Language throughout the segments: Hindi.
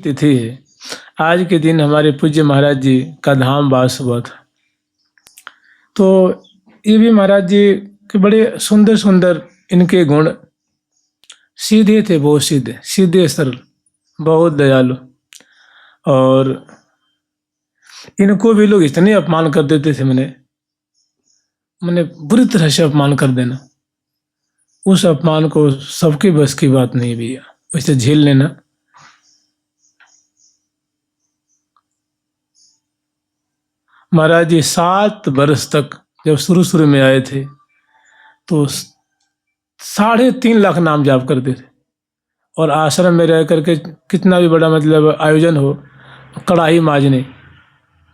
तिथि है। आज के दिन हमारे पूज्य महाराज जी का धाम वास हुआ था। तो ये भी महाराज जी के बड़े सुंदर सुंदर इनके गुण, सीधे थे, बहुत सीधे सीधे सरल, बहुत दयालु। और इनको भी लोग इतने अपमान कर देते थे, मैंने बुरी तरह से अपमान कर देना। उस अपमान को सबके बस की बात नहीं भैया, वैसे झेल लेना। महाराज जी 7 वर्ष तक जब शुरू शुरू में आए थे तो 3.5 लाख नाम जाप करते थे। और आश्रम में रह करके कितना भी बड़ा आयोजन हो, कढ़ाई माजने,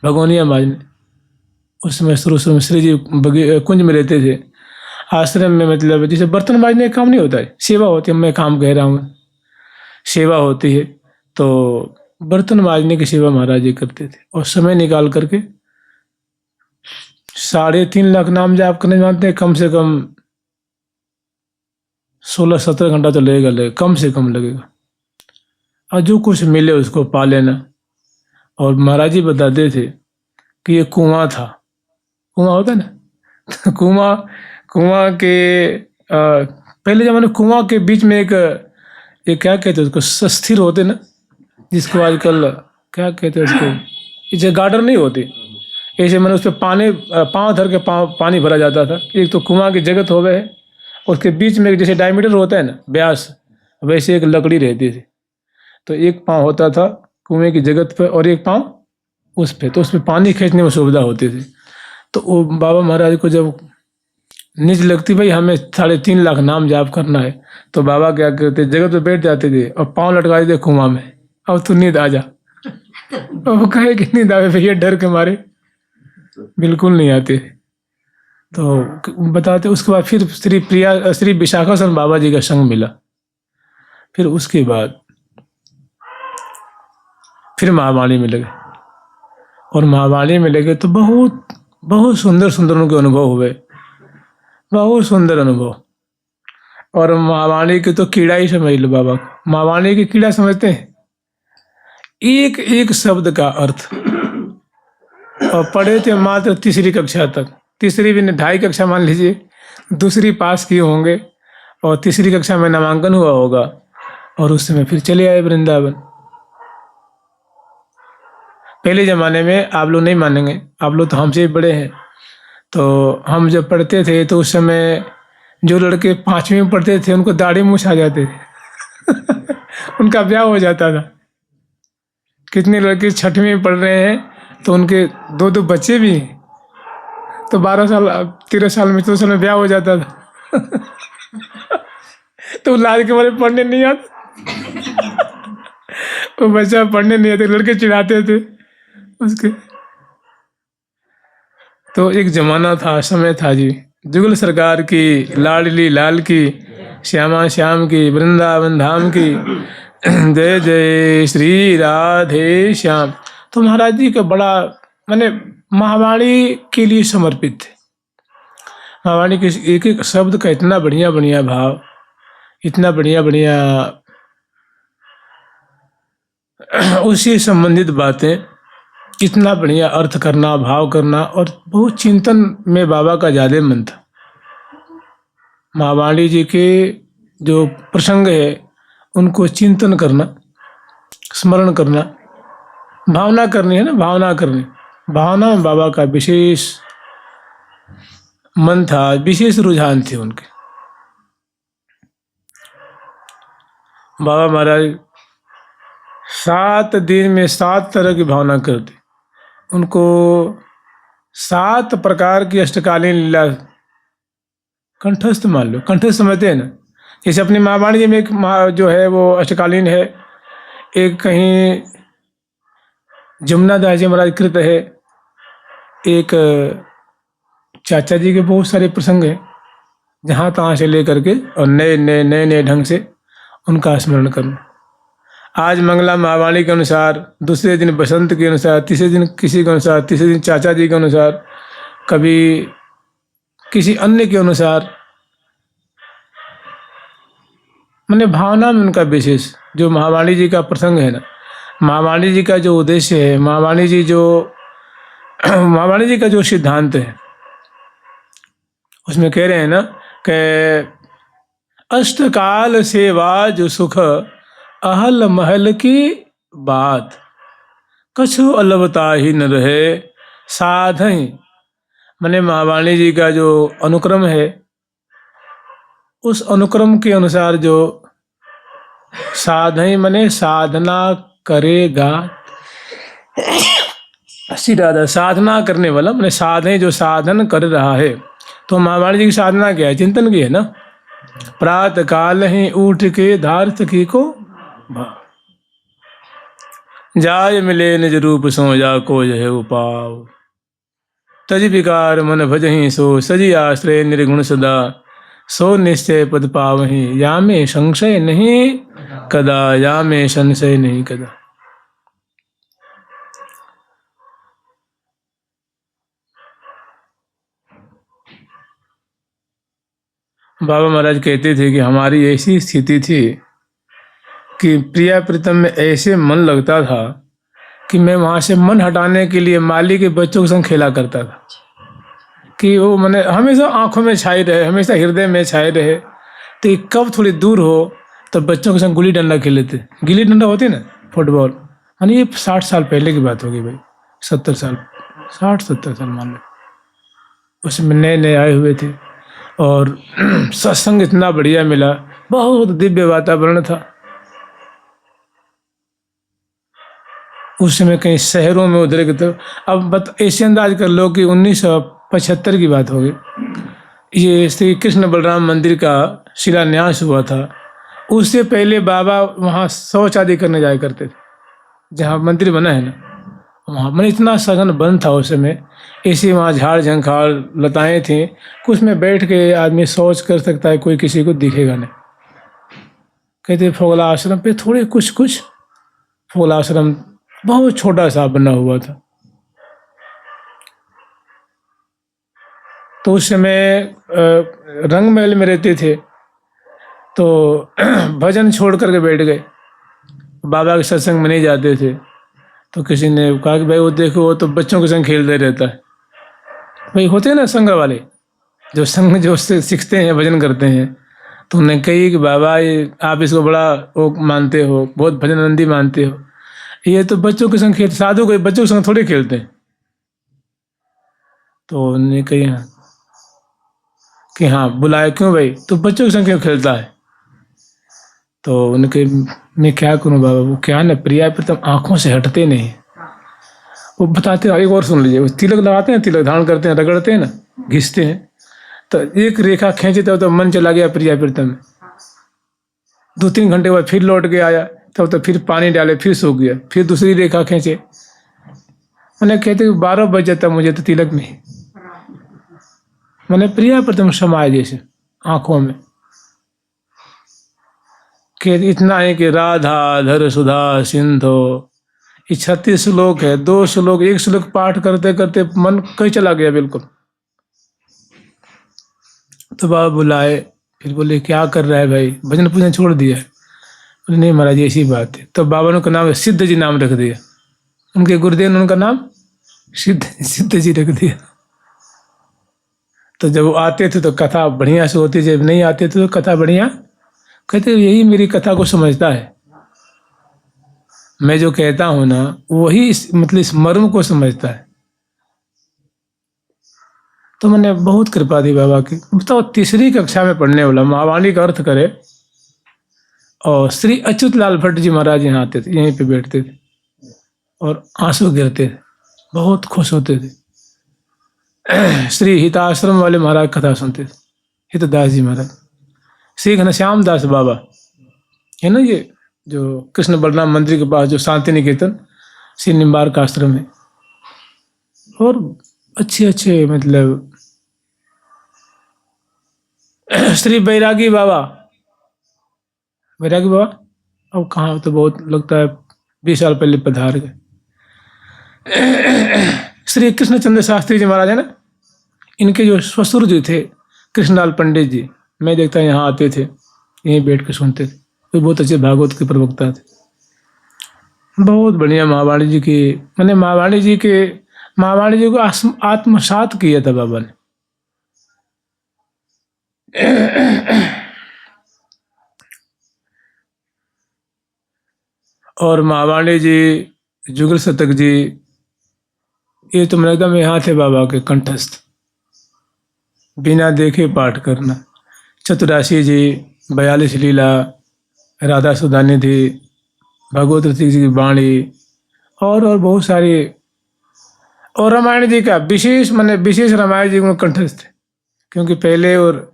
भगोनिया माजने, उसमें शुरू शुरू में श्री जी कुंज में रहते थे। आश्रम में जैसे बर्तन माजने का काम नहीं होता है, सेवा होती है, मैं काम कह रहा हूँ, सेवा होती है, तो बर्तन माजने की सेवा महाराज जी करते थे। और समय निकाल करके 3.5 लाख नाम जाप करने जानते हैं, कम से कम 16-17 घंटा तो लगेगा, कम से कम लगेगा। और जो कुछ मिले उसको पा लेना। और महाराज जी बताते थे कि ये कुआं था, कुआं होता है ना कुआं के पहले जमाने कुआं के बीच में एक क्या कहते हैं उसको, स्थिर होते ना, जिसको आजकल क्या कहते हैं उसको, ये गार्डन नहीं होती, ऐसे मैंने उस पर पाँव धर के पानी भरा जाता था। एक तो कुआं की जगत हो गए, उसके बीच में जैसे डायमीटर होता है ना, व्यास, वैसे एक लकड़ी रहती थी। तो एक पाँव होता था कुएं की जगत पे और एक पाँव उस पे, तो उसमें पानी खींचने में सुविधा होती थी। तो वो बाबा महाराज को जब नींद लगती, भाई हमें 3.5 लाख नाम जाप करना है, तो बाबा क्या करते, जगत पे बैठ जाते थे और पाँव लटका देते कुआं में, अब तू नींद आ जा। और वो कहे कि नींद आवे भैया, डर के मारे बिल्कुल नहीं आते। तो बताते, उसके बाद फिर श्री विशाखासन बाबा जी का संग मिला। फिर उसके बाद फिर महावाणी में लगे, और महावाणी में लगे तो बहुत बहुत सुंदर सुंदर उनके अनुभव हुए, बहुत सुंदर अनुभव। और महावाणी की तो कीड़ा ही समझ लो बाबा को। महावाणी की कीड़ा समझते हैं, एक एक शब्द का अर्थ। और पढ़े थे मात्र 3री कक्षा तक, 3री भी नहीं, 2.5 कक्षा मान लीजिए, 2री पास किए होंगे और 3री कक्षा में नामांकन हुआ होगा, और उस समय फिर चले आए वृंदावन। पहले जमाने में आप लोग नहीं मानेंगे, आप लोग तो हमसे भी बड़े हैं, तो हम जब पढ़ते थे तो उस समय जो लड़के 5वीं में पढ़ते थे उनको दाढ़ी मूछ आ जाते थे उनका ब्याह हो जाता था। कितने लड़के 6वीं में पढ़ रहे हैं तो उनके 2 बच्चे भी हैं, तो 12 साल 13 साल में 14 साल में ब्याह हो जाता था तो लाज के मारे पढ़ने नहीं आता वो बच्चा पढ़ने नहीं आते, लड़के चिढ़ाते थे उसके। तो एक जमाना था, समय था जी, जुगल सरकार की, लाडली लाल की, श्यामा श्याम की, वृंदावन धाम की, जय जय श्री राधे श्याम। तो महाराज जी का बड़ा महावाणी के लिए समर्पित थे। महावाणी के एक एक शब्द का इतना बढ़िया बढ़िया भाव, इतना बढ़िया बढ़िया उससे संबंधित बातें, इतना बढ़िया अर्थ करना, भाव करना, और बहुत चिंतन में बाबा का ज्यादा मन था। महावाणी जी के जो प्रसंग है उनको चिंतन करना, स्मरण करना, भावना करनी है ना, भावना करनी, भावना में बाबा का विशेष मन था, विशेष रुझान थे उनके। बाबा महाराज 7 दिन में 7 तरह की भावना करते। उनको 7 प्रकार की अष्टकालीन लीला कंठस्थ मान लो, कंठस्थ समझते हैं ना। जैसे अपनी महावाणी जी में एक जो है वो अष्टकालीन है, एक कहीं जमुना दास जी महाराज कृत है, एक चाचा जी के बहुत सारे प्रसंग हैं, जहाँ तहाँ से लेकर के और नए नए नए नए ढंग से उनका स्मरण करना। आज मंगला महावाणी के अनुसार, दूसरे दिन बसंत के अनुसार, तीसरे दिन किसी के अनुसार, तीसरे दिन चाचा जी के अनुसार, कभी किसी अन्य के अनुसार, भावना में उनका विशेष जो महावाणी जी का प्रसंग है ना, महावाणी जी का जो उद्देश्य है, महावाणी जी का जो सिद्धांत है, उसमें कह रहे हैं ना कि अष्टकाल सेवा जो सुख अहल महल की बात, कछु अलवता ही न रहे साधई। मैंने महावाणी जी का जो अनुक्रम है, उस अनुक्रम के अनुसार जो साधई मने साधना करेगा, सीधा साधना करने वाला मैंने साधे जो साधन कर रहा है। तो महावाणी जी की साधना क्या है? चिंतन की है ना। प्रातः काल ही उठ के धार सखी को जाय मिले निज रूप सो जा को जय उपाव, तज विकार मन भजहि सो सजी आश्रय निर्गुण सदा, सो निश्चय पद पावहि या में संशय नहीं कदा, या में संशय नहीं कदा। बाबा महाराज कहते थे कि हमारी ऐसी स्थिति थी कि प्रिया प्रीतम में ऐसे मन लगता था कि मैं वहाँ से मन हटाने के लिए माली के बच्चों के संग खेला करता था, कि वो मैंने हमेशा आंखों में छाई रहे, हमेशा हृदय में छाई रहे। तो कब थोड़ी दूर हो तो बच्चों के संग गुल्ली डंडा खेले थे। गिल्ली डंडा होती ना, फुटबॉल। यानी ये 60 साल पहले की बात होगी भाई, 70 साल, 60-70 साल मान लो। उसमें नए नए आए हुए थे और सत्संग इतना बढ़िया मिला, बहुत दिव्य वातावरण था। उस समय कहीं शहरों में उधर के तो अब ऐसे अंदाज कर लो कि 1975 की बात होगी। ये श्री कृष्ण बलराम मंदिर का शिलान्यास हुआ था। उससे पहले बाबा वहाँ शौच आदि करने जाया करते थे, जहाँ मंदिर बना है ना वहाँ। मैंने इतना सघन बंद था उस समय, ऐसे वहाँ झाड़ झंखाड़ लताएं थी, कुछ में बैठ के आदमी शौच कर सकता है, कोई किसी को दिखेगा नहीं। कहते फोगला आश्रम पे थोड़े कुछ फोगला आश्रम बहुत छोटा सा बना हुआ था। तो उस समय रंग महल में रहते थे, तो भजन छोड़ करके बैठ गए, बाबा के सत्संग में नहीं जाते थे। तो किसी ने कहा कि भाई वो देखो, वो तो बच्चों के संग खेलते रहता है। भाई होते हैं ना संघ वाले, जो संघ जो सीखते हैं भजन करते हैं। तो उन्होंने कही कि बाबा ये आप इसको बड़ा वो मानते हो, बहुत भजननंदी मानते हो, ये तो बच्चों के संग खेलते, साधु कोई बच्चों के संग थोड़े खेलते हैं। तो उन्होंने कही कि हाँ बुलाया, क्यों भाई तो बच्चों के संग क्यों खेलता है? तो उनके मैं क्या करूं बाबा, वो क्या ना प्रिया प्रीतम आंखों से हटते नहीं। वो बताते हैं, एक और सुन लीजिए, वो तिलक लगाते हैं, तिलक धारण करते हैं, रगड़ते हैं ना, घिसते हैं, तो एक रेखा खींचे तो मन चला गया प्रिया प्रीतम में। 2-3 घंटे बाद फिर लौट के आया, तब तो फिर पानी डाले, फिर सूख गया, फिर दूसरी रेखा खींचे। मैंने कहते 12 बज जाता मुझे तो तिलक में। मैंने प्रिया प्रीतम समाये जैसे आंखों में, कि इतना है कि राधा धर सुधा सिंधो, ये 36 श्लोक है, 2 श्लोक, 1 श्लोक पाठ करते करते मन कहीं चला गया बिल्कुल। तो बाबा बुलाए, फिर बोले क्या कर रहा है भाई, भजन पूजन छोड़ दिया? बोले नहीं महाराज ऐसी बात है। तो बाबा ने उनका नाम सिद्ध जी नाम रख दिया, उनके गुरुदेव ने उनका नाम सिद्ध जी रख दिया। तो जब वो आते थे तो कथा बढ़िया से होती, जब नहीं आते थे तो कथा बढ़िया, कहते यही मेरी कथा को समझता है, मैं जो कहता हूं ना वही मतलब इस मर्म को समझता है। तो मैंने बहुत कृपा दी बाबा की। बताओ 3री कक्षा में पढ़ने वाला, महावाणी का अर्थ करे, और श्री अच्युत लाल भट्ट जी महाराज यहाँ आते थे, यहीं पे बैठते थे और आंसू गिरते थे, बहुत खुश होते थे। श्री हिताश्रम वाले महाराज कथा सुनते थे, हितदास जी महाराज। श्री घनश्याम दास बाबा है ना, ये जो कृष्ण बलराम मंदिर के पास जो शांति निकेतन श्री निम्बार्क आश्रम है, और अच्छे मतलब श्री बैरागी बाबा अब कहाँ, तो बहुत लगता है 20 साल पहले पधार गए। श्री कृष्णचंद्र शास्त्री जी महाराज है ना, इनके जो ससुर जी थे कृष्णलाल पंडित जी, मैं देखता यहाँ आते थे, यहीं बैठ के सुनते थे। वे बहुत अच्छे भागवत के प्रवक्ता थे। बहुत बढ़िया महावाणी जी की, मैंने महावाणी जी को आत्मसात किया था बाबा ने। और महावाणी जी, जुगल शतक जी, ये तो मेरे एकदम यहाँ थे बाबा के कंठस्थ, बिना देखे पाठ करना। चतुराशी जी, 42 लीला, राधा सुधानी थी, भगवत रसिक जी की वाणी, और बहुत सारी। और रामायण जी का विशेष रामायण जी को कंठस्थ थे, क्योंकि पहले और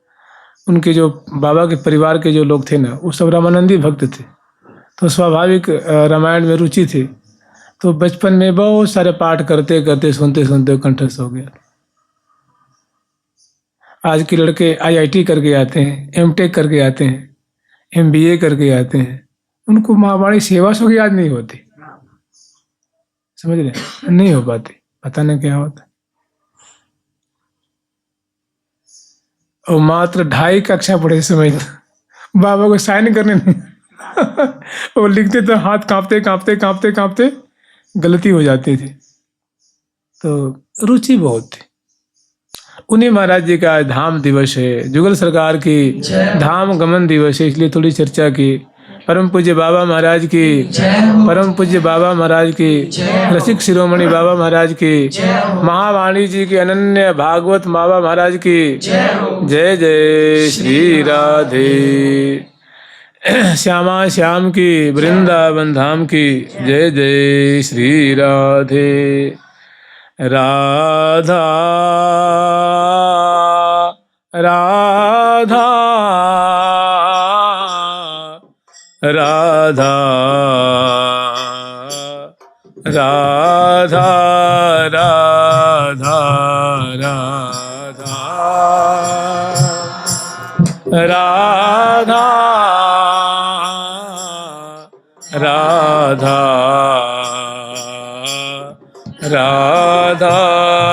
उनके जो बाबा के परिवार के जो लोग थे ना, वो सब रामानंदी भक्त थे, तो स्वाभाविक रामायण में रुचि थी। तो बचपन में बहुत सारे पाठ करते करते सुनते सुनते कंठस्थ हो गया। आज के लड़के IIT करके आते हैं, M.Tech करके आते हैं, MBA करके आते हैं, उनको महावाणी सेवा सुख याद नहीं होती, समझ रहे, नहीं हो पाती, पता नहीं क्या होता। और मात्र 2.5 कक्षा पढ़े समझ बाबा को साइन करने नहीं वो लिखते तो हाथ कांपते कांपते कांपते कांपते गलती हो जाती थी। तो रुचि बहुत थी। उन्हीं महाराज जी का धाम दिवस है, जुगल सरकार की धाम गमन दिवस है, इसलिए थोड़ी चर्चा की। परम पूज्य बाबा महाराज की, परम पूज्य बाबा महाराज की, रसिक शिरोमणि बाबा महाराज की, महावाणी जी की, अनन्य भागवत बाबा महाराज की जय जय श्री राधे। श्यामा श्याम की, वृंदावन धाम की जय जय श्री राधे। राधा राधा राधा राधा राधा राधा राधा राधा